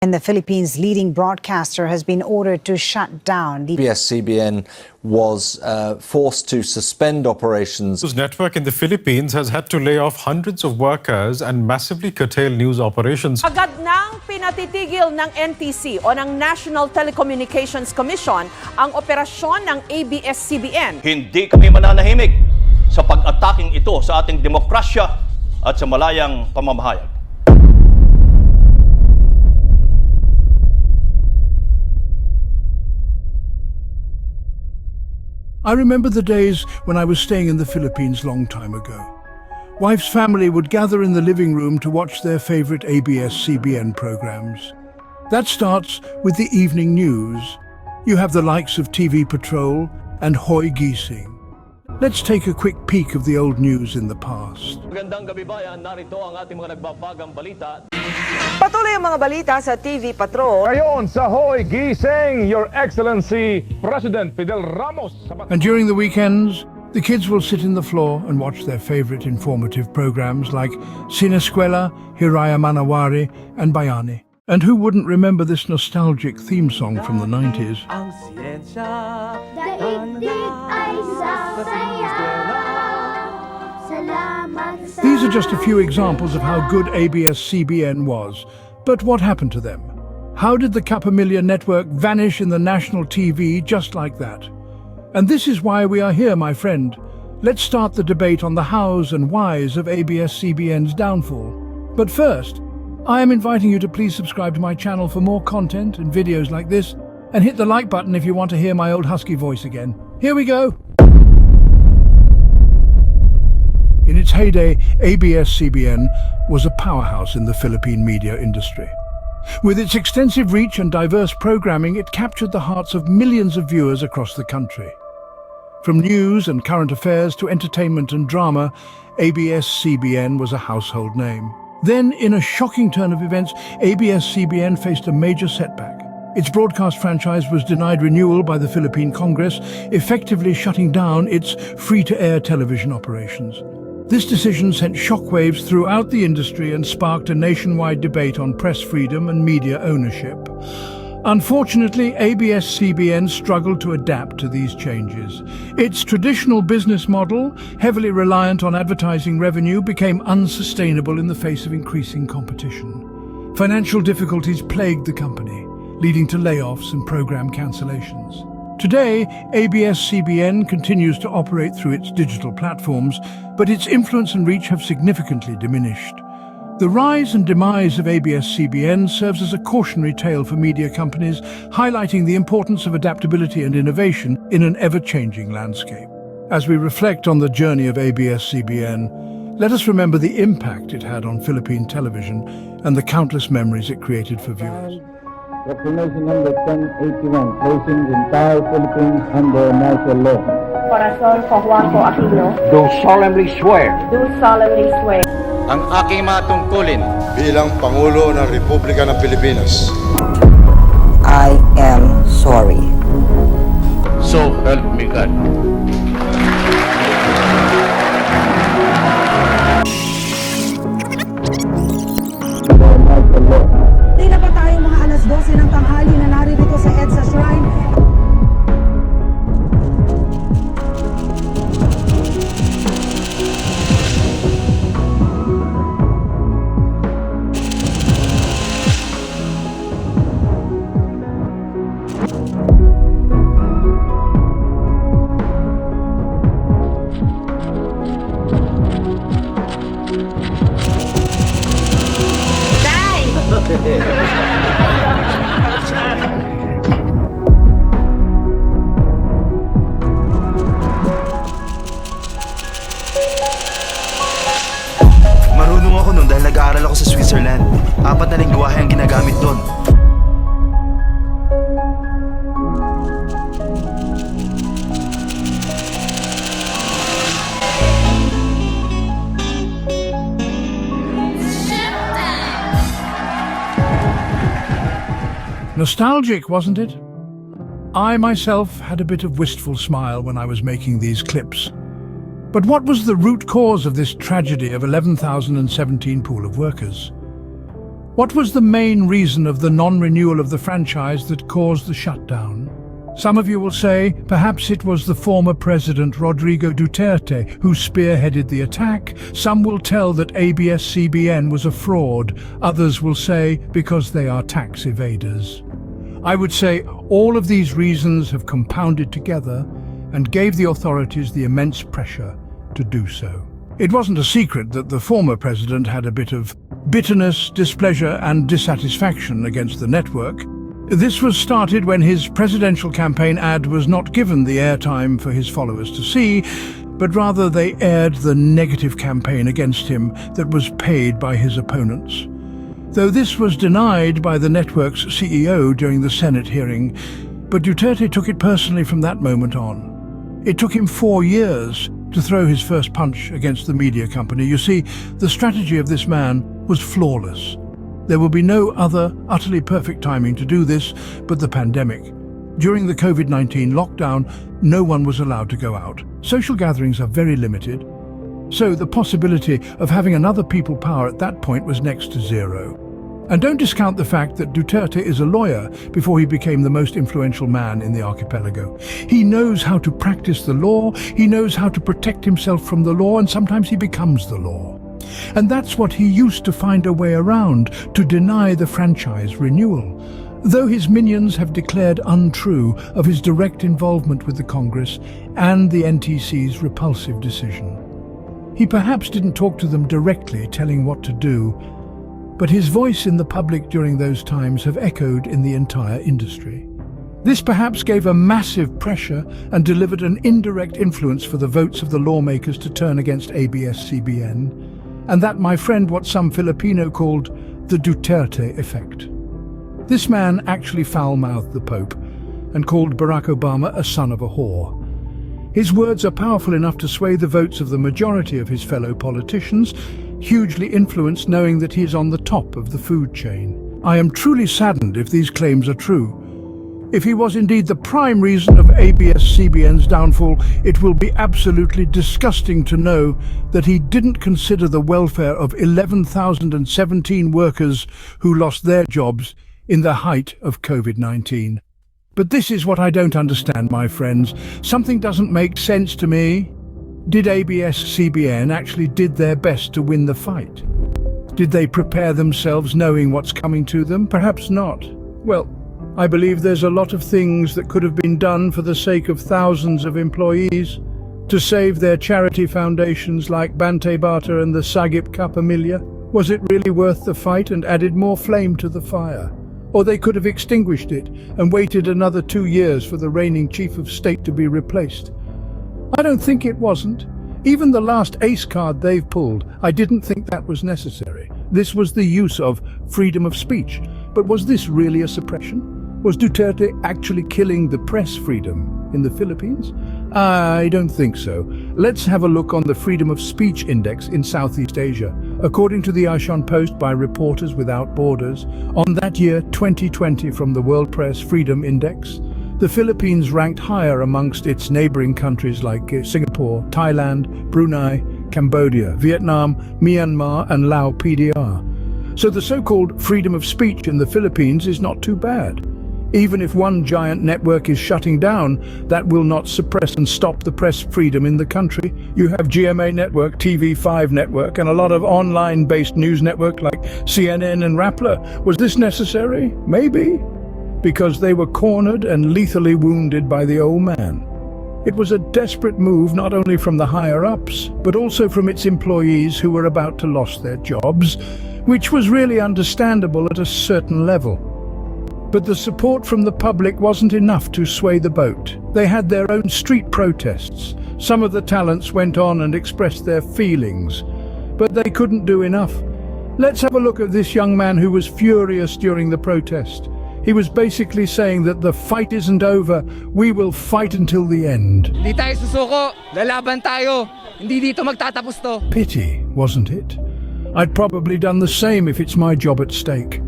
In the Philippines, leading broadcaster has been ordered to shut down. The ABS CBN was forced to suspend operations. News network in the Philippines has had to lay off hundreds of workers and massively curtail news operations. Agad nang pinatitigil ng NTC o ng National Telecommunications Commission ang operasyon ng ABS CBN. Hindi kami mananahimik sa pag-ataking ito sa ating demokrasya at sa malayang pamamahayag. I remember the days when I was staying in the Philippines long time ago. Wife's family would gather in the living room to watch their favorite ABS CBN programs. That starts with the evening news. You have the likes of TV Patrol and Hoy Gising. Let's take a quick peek of the old news in the past. Magandang gabi bayan, narito ang ating mga nagbabagang balita. Patuloy ang mga balita sa TV Patrol. Ngayon sa Hoy Gising, Your Excellency President Fidel Ramos. And during the weekends, the kids will sit in the floor and watch their favorite informative programs like Sineskwela, Hiraya Manawari, and Bayani. And who wouldn't remember this nostalgic theme song from the 90s? These are just a few examples of how good ABS CBN was. But what happened to them? How did the Kapamilya network vanish in the national TV just like that? And this is why we are here, my friend. Let's start the debate on the hows and whys of ABS CBN's downfall. But first, I am inviting you to please subscribe to my channel for more content and videos like this, and hit the like button if you want to hear my old husky voice again. Here we go! In its heyday, ABS CBN was a powerhouse in the Philippine media industry. With its extensive reach and diverse programming, it captured the hearts of millions of viewers across the country. From news and current affairs to entertainment and drama, ABS CBN was a household name. Then, in a shocking turn of events, ABS CBN faced a major setback. Its broadcast franchise was denied renewal by the Philippine Congress, effectively shutting down its free-to-air television operations. This decision sent shockwaves throughout the industry and sparked a nationwide debate on press freedom and media ownership. Unfortunately, ABS CBN struggled to adapt to these changes. Its traditional business model, heavily reliant on advertising revenue, became unsustainable in the face of increasing competition. Financial difficulties plagued the company, leading to layoffs and program cancellations. Today, ABS CBN continues to operate through its digital platforms, but its influence and reach have significantly diminished. The rise and demise of ABS CBN serves as a cautionary tale for media companies, highlighting the importance of adaptability and innovation in an ever-changing landscape. As we reflect on the journey of ABS CBN, let us remember the impact it had on Philippine television and the countless memories it created for viewers. Proclamation number 1081, placing the entire Philippines under martial law. Corazon Juanco Aquino. Do solemnly swear. Do solemnly swear. Ang aking mga tungkulin bilang Pangulo ng Republika ng Pilipinas. I am sorry. So help me God. Di na pa tayo mga alas 12 ng tanghali na naririto sa EDSA Shrine. Marunong ako nun dahil nag-aaral ako sa Switzerland. 4 na lingwahe ang ginagamit doon. Nostalgic, wasn't it? I myself had a bit of wistful smile when I was making these clips. But what was the root cause of this tragedy of 11,017 pool of workers? What was the main reason of the non-renewal of the franchise that caused the shutdown? Some of you will say perhaps it was the former president Rodrigo Duterte who spearheaded the attack. Some will tell that ABS CBN was a fraud. Others will say because they are tax evaders. I would say all of these reasons have compounded together and gave the authorities the immense pressure to do so. It wasn't a secret that the former president had a bit of bitterness, displeasure and dissatisfaction against the network. This was started when his presidential campaign ad was not given the airtime for his followers to see, but rather they aired the negative campaign against him that was paid by his opponents. Though this was denied by the network's CEO during the Senate hearing, but Duterte took it personally from that moment on. It took him 4 years to throw his first punch against the media company. You see, the strategy of this man was flawless. There will be no other utterly perfect timing to do this but the pandemic. During the COVID-19 lockdown, no one was allowed to go out. Social gatherings are very limited, so the possibility of having another people power at that point was next to zero. And don't discount the fact that Duterte is a lawyer before he became the most influential man in the archipelago. He knows how to practice the law, he knows how to protect himself from the law, and sometimes he becomes the law. And that's what he used to find a way around, to deny the franchise renewal. Though his minions have declared untrue of his direct involvement with the Congress and the NTC's repulsive decision. He perhaps didn't talk to them directly, telling what to do, but his voice in the public during those times have echoed in the entire industry. This perhaps gave a massive pressure and delivered an indirect influence for the votes of the lawmakers to turn against ABS CBN. And that, my friend, what some Filipino called the Duterte effect. This man actually foul-mouthed the Pope and called Barack Obama a son of a whore. His words are powerful enough to sway the votes of the majority of his fellow politicians, hugely influenced knowing that he is on the top of the food chain. I am truly saddened if these claims are true. If he was indeed the prime reason of ABS CBN's downfall, it will be absolutely disgusting to know that he didn't consider the welfare of 11,017 workers who lost their jobs in the height of COVID-19. But this is what I don't understand, my friends. Something doesn't make sense to me. Did ABS CBN actually did their best to win the fight? Did they prepare themselves knowing what's coming to them? Perhaps not. Well, I believe there's a lot of things that could have been done for the sake of thousands of employees, to save their charity foundations like Bante Bata and the Sagip Kapamilya. Was it really worth the fight and added more flame to the fire? Or they could have extinguished it and waited another 2 years for the reigning chief of state to be replaced. I don't think it wasn't. Even the last ace card they've pulled, I didn't think that was necessary. This was the use of freedom of speech. But was this really a suppression? Was Duterte actually killing the press freedom in the Philippines? I don't think so. Let's have a look on the Freedom of Speech Index in Southeast Asia. According to the Asian Post by Reporters Without Borders, on that year 2020 from the World Press Freedom Index, the Philippines ranked higher amongst its neighboring countries like Singapore, Thailand, Brunei, Cambodia, Vietnam, Myanmar and Laos PDR. So the so-called freedom of speech in the Philippines is not too bad. Even if one giant network is shutting down, that will not suppress and stop the press freedom in the country. You have GMA Network, TV5 Network, and a lot of online-based news network like CNN and Rappler. Was this necessary? Maybe. Because they were cornered and lethally wounded by the old man. It was a desperate move not only from the higher-ups, but also from its employees who were about to lose their jobs, which was really understandable at a certain level. But the support from the public wasn't enough to sway the boat. They had their own street protests. Some of the talents went on and expressed their feelings, but they couldn't do enough. Let's have a look at this young man who was furious during the protest. He was basically saying that the fight isn't over, we will fight until the end. Di tayo susuko, lalaban tayo. Hindi dito magtatapos to. Pity, wasn't it? I'd probably done the same if it's my job at stake.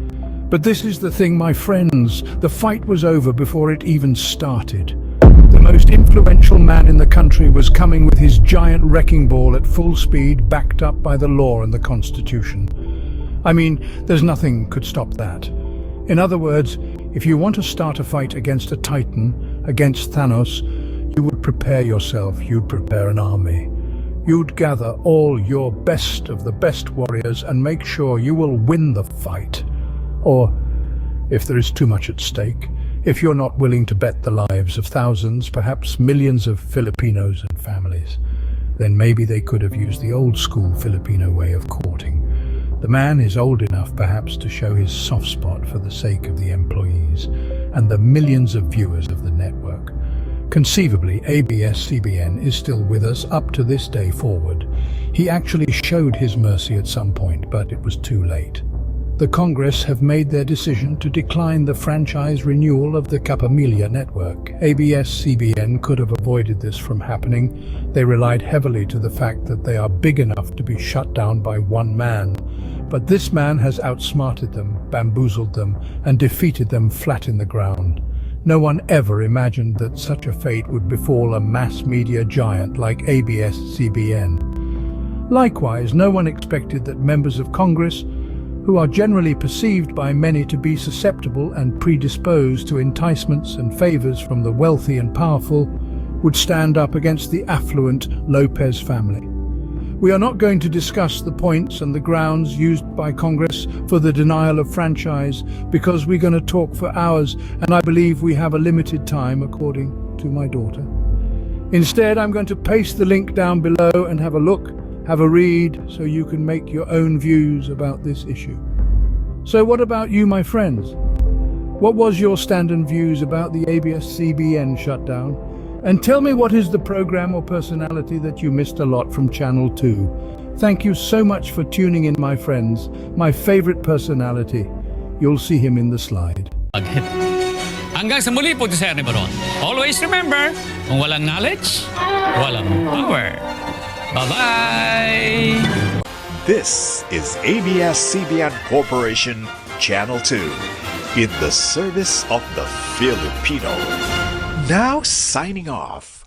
But this is the thing, my friends, the fight was over before it even started. The most influential man in the country was coming with his giant wrecking ball at full speed, backed up by the law and the Constitution. I mean, there's nothing could stop that. In other words, if you want to start a fight against a titan, against Thanos, you would prepare yourself, you'd prepare an army. You'd gather all your best of the best warriors and make sure you will win the fight. Or, if there is too much at stake, if you're not willing to bet the lives of thousands, perhaps millions of Filipinos and families, then maybe they could have used the old-school Filipino way of courting. The man is old enough perhaps to show his soft spot for the sake of the employees and the millions of viewers of the network. Conceivably, ABS CBN is still with us up to this day forward. He actually showed his mercy at some point, but it was too late. The Congress have made their decision to decline the franchise renewal of the Kapamilya network. ABS CBN could have avoided this from happening. They relied heavily to the fact that they are big enough to be shut down by one man. But this man has outsmarted them, bamboozled them, and defeated them flat in the ground. No one ever imagined that such a fate would befall a mass media giant like ABS CBN. Likewise, no one expected that members of Congress, who are generally perceived by many to be susceptible and predisposed to enticements and favors from the wealthy and powerful, would stand up against the affluent Lopez family. We are not going to discuss the points and the grounds used by Congress for the denial of franchise because we're going to talk for hours, and I believe we have a limited time according to my daughter. Instead, I'm going to paste the link down below and have a look, have a read, so you can make your own views about this issue. So what about you, my friends? What was your stand and views about the ABS CBN shutdown? And tell me, what is the program or personality that you missed a lot from Channel 2? Thank you so much for tuning in, my friends. My favorite personality. You'll see him in the slide. Hanggang sa muli po, Sir Nebaron. Always remember, kung walang knowledge, walang power. Bye-bye! This is ABS CBN Corporation, Channel 2, in the service of the Filipino. Now signing off.